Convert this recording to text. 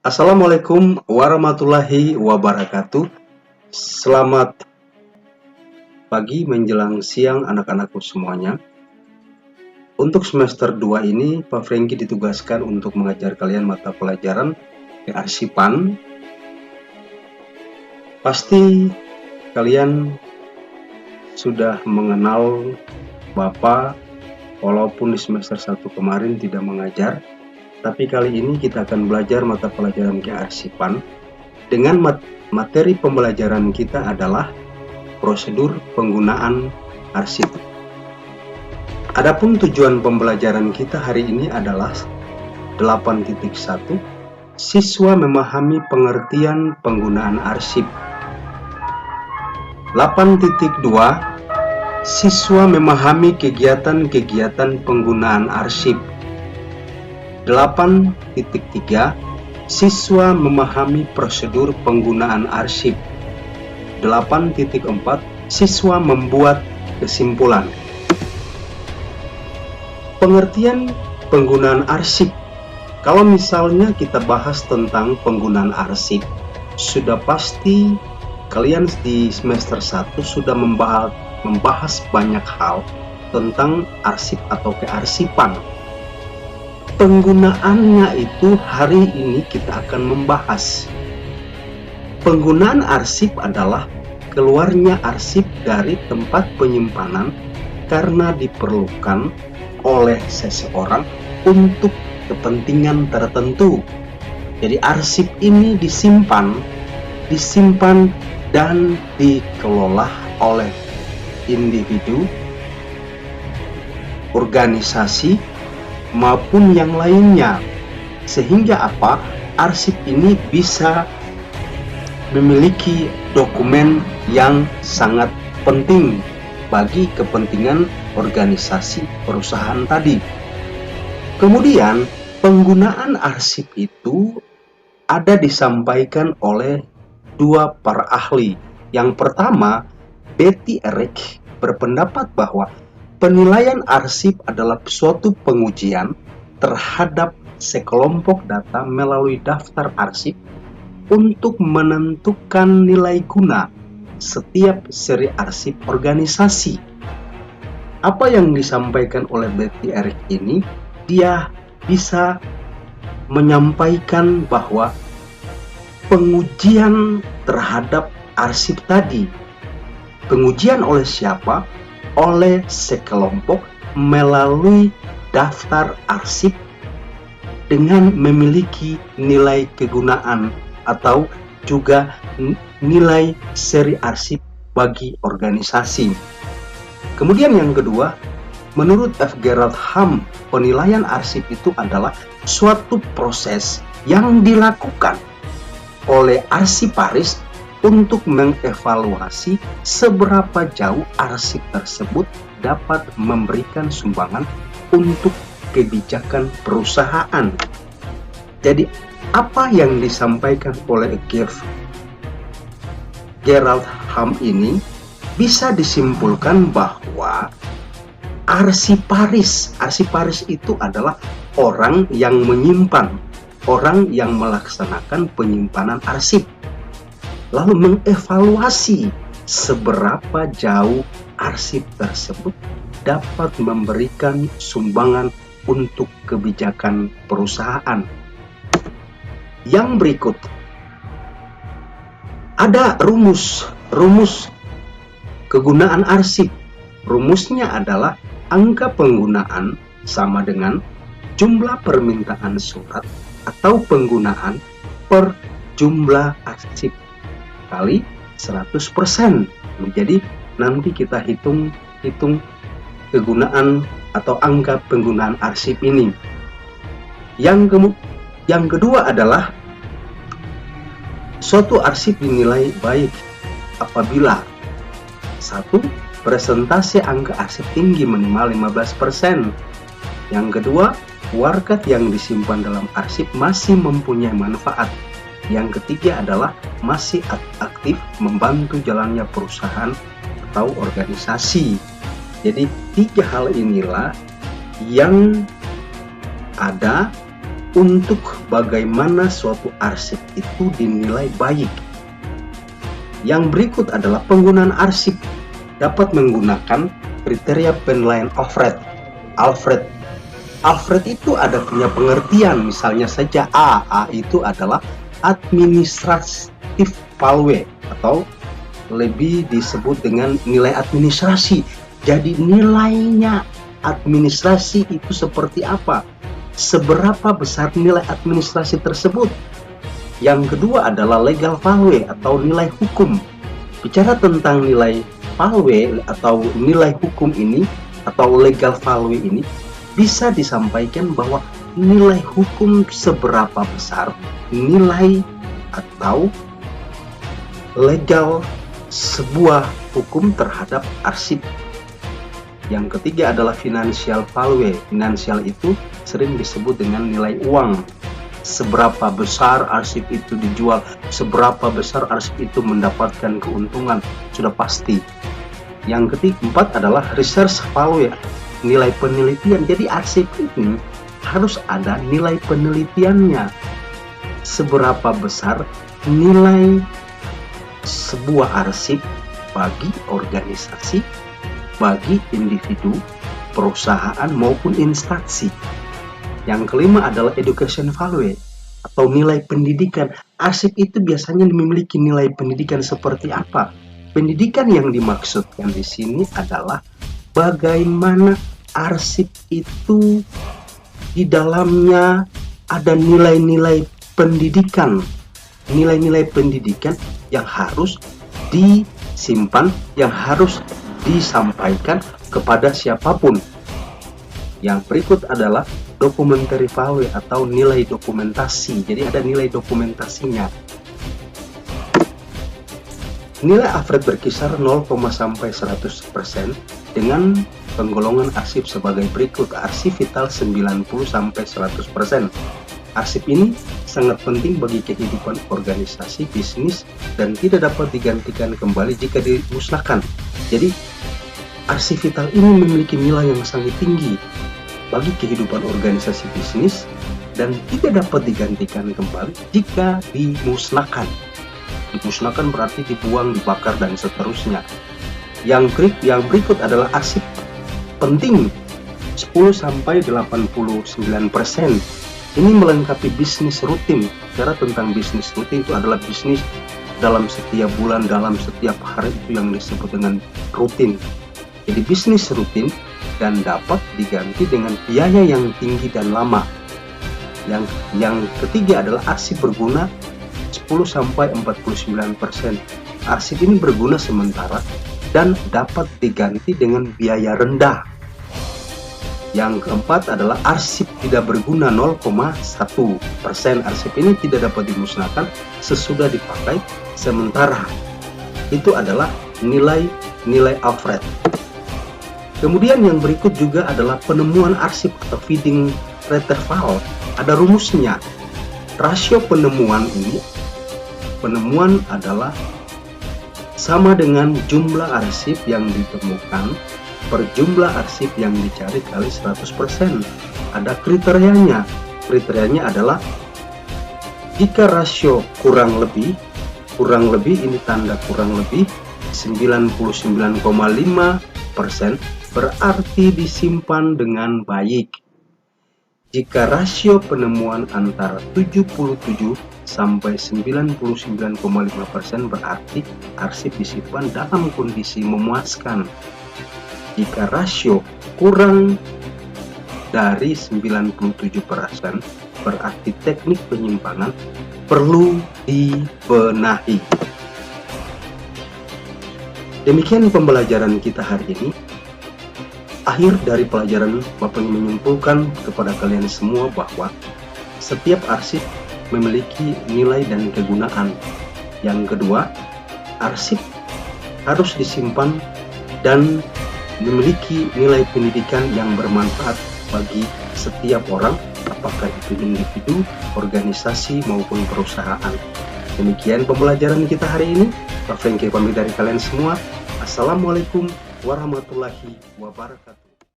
Assalamualaikum warahmatullahi wabarakatuh. Selamat pagi menjelang siang anak-anakku semuanya. Untuk semester 2 ini, Pak Franky ditugaskan untuk mengajar kalian mata pelajaran kearsipan. Pasti kalian sudah mengenal Bapak, walaupun di semester 1 kemarin tidak mengajar. Tapi kali ini kita akan belajar mata pelajaran kearsipan. Dengan materi pembelajaran kita adalah prosedur penggunaan arsip. Adapun tujuan pembelajaran kita hari ini adalah 8.1. Siswa memahami pengertian penggunaan arsip. 8.2. Siswa memahami kegiatan-kegiatan penggunaan arsip. 8.3. Siswa memahami prosedur penggunaan arsip. 8.4. Siswa membuat kesimpulan. Pengertian penggunaan arsip. Kalau misalnya kita bahas tentang penggunaan arsip, sudah pasti kalian di semester 1 sudah membahas banyak hal tentang arsip atau kearsipan. Penggunaannya itu hari ini kita akan membahas. Penggunaan arsip adalah keluarnya arsip dari tempat penyimpanan karena diperlukan oleh seseorang untuk kepentingan tertentu. Jadi arsip ini disimpan dan dikelola oleh individu, organisasi, maupun yang lainnya, sehingga arsip ini bisa memiliki dokumen yang sangat penting bagi kepentingan organisasi perusahaan tadi. Kemudian penggunaan arsip itu ada disampaikan oleh dua para ahli. Yang pertama, Betty Eric berpendapat bahwa penilaian arsip adalah suatu pengujian terhadap sekelompok data melalui daftar arsip untuk menentukan nilai guna setiap seri arsip organisasi. Apa yang disampaikan oleh Betty Eric ini, dia bisa menyampaikan bahwa pengujian terhadap arsip tadi, pengujian oleh siapa? Oleh sekelompok melalui daftar arsip dengan memiliki nilai kegunaan atau juga nilai seri arsip bagi organisasi. Kemudian yang kedua, menurut F. Gerald Ham, penilaian arsip itu adalah suatu proses yang dilakukan oleh arsiparis untuk mengevaluasi seberapa jauh arsip tersebut dapat memberikan sumbangan untuk kebijakan perusahaan. Jadi, apa yang disampaikan oleh Gerald Ham ini bisa disimpulkan bahwa arsiparis itu adalah orang yang menyimpan, orang yang melaksanakan penyimpanan arsip, lalu mengevaluasi seberapa jauh arsip tersebut dapat memberikan sumbangan untuk kebijakan perusahaan. Yang berikut, ada rumus kegunaan arsip. Rumusnya adalah angka penggunaan sama dengan jumlah permintaan surat atau penggunaan per jumlah arsip kali 100%. Jadi nanti kita hitung kegunaan atau angka penggunaan arsip ini. Yang kedua adalah suatu arsip dinilai baik apabila 1. Presentasi angka arsip tinggi minimal 15%. Yang kedua, warkat yang disimpan dalam arsip masih mempunyai manfaat. Yang ketiga adalah masih aktif membantu jalannya perusahaan atau organisasi. Jadi 3 hal inilah yang ada untuk bagaimana suatu arsip itu dinilai baik. Yang berikut adalah penggunaan arsip dapat menggunakan kriteria penilaian Alfred. Alfred itu ada punya pengertian, misalnya saja A itu adalah administratif value atau lebih disebut dengan nilai administrasi. Jadi nilainya administrasi itu seperti apa? Seberapa besar nilai administrasi tersebut? Yang kedua adalah legal value atau nilai hukum. Bicara tentang nilai value atau nilai hukum ini atau legal value ini bisa disampaikan bahwa nilai hukum seberapa besar nilai atau legal sebuah hukum terhadap arsip. Yang ketiga adalah financial value. Finansial itu sering disebut dengan nilai uang. Seberapa besar arsip itu dijual, seberapa besar arsip itu mendapatkan keuntungan, sudah pasti. Yang keempat adalah research value, nilai penelitian. Jadi arsip ini harus ada nilai penelitiannya. Seberapa besar nilai sebuah arsip bagi organisasi, bagi individu, perusahaan maupun instansi. Yang kelima adalah education value atau nilai pendidikan. Arsip itu biasanya memiliki nilai pendidikan seperti apa? Pendidikan yang dimaksudkan di sini adalah bagaimana arsip itu di dalamnya ada nilai-nilai pendidikan. Nilai-nilai pendidikan yang harus disimpan, yang harus disampaikan kepada siapapun. Yang berikut adalah documentary value atau nilai dokumentasi. Jadi ada nilai dokumentasinya. Nilai Alfred berkisar 0, sampai 100% dengan penggolongan arsip sebagai berikut. Arsip vital 90 sampai 100%. Arsip ini sangat penting bagi kehidupan organisasi, bisnis, dan tidak dapat digantikan kembali jika dimusnahkan. Jadi, arsip vital ini memiliki nilai yang sangat tinggi bagi kehidupan organisasi bisnis dan tidak dapat digantikan kembali jika dimusnahkan. Dimusnahkan berarti dibuang, dibakar, dan seterusnya. Yang berikut adalah arsip penting 10 sampai 89%. Ini melengkapi bisnis rutin. Cara tentang bisnis rutin itu adalah bisnis dalam setiap bulan, dalam setiap hari, itu yang disebut dengan rutin. Jadi bisnis rutin dan dapat diganti dengan biaya yang tinggi dan lama. Yang ketiga adalah arsip berguna 10 sampai 49%. Arsip ini berguna sementara dan dapat diganti dengan biaya rendah. Yang keempat adalah arsip tidak berguna 0,1%. Arsip ini tidak dapat dimusnahkan sesudah dipakai sementara. Itu adalah nilai Alfred. Kemudian yang berikut juga adalah penemuan arsip atau finding retrieval. Ada rumusnya. Rasio penemuan adalah sama dengan jumlah arsip yang ditemukan per jumlah arsip yang dicari kali 100%. Ada kriterianya. Kriterianya adalah jika rasio kurang lebih ini tanda kurang lebih 99,5% berarti disimpan dengan baik. Jika rasio penemuan antara 77 sampai 99,5% berarti arsip disimpan dalam kondisi memuaskan. Jika rasio kurang dari 97% berarti teknik penyimpanan perlu dibenahi. Demikian pembelajaran kita hari ini. Akhir dari pelajaran, Bapak menyimpulkan kepada kalian semua bahwa setiap arsip memiliki nilai dan kegunaan. Yang kedua, arsip harus disimpan dan memiliki nilai pendidikan yang bermanfaat bagi setiap orang, apakah itu individu, organisasi, maupun perusahaan. Demikian pembelajaran kita hari ini. Pak Franky pamit dari kalian semua. Assalamualaikum warahmatullahi wabarakatuh.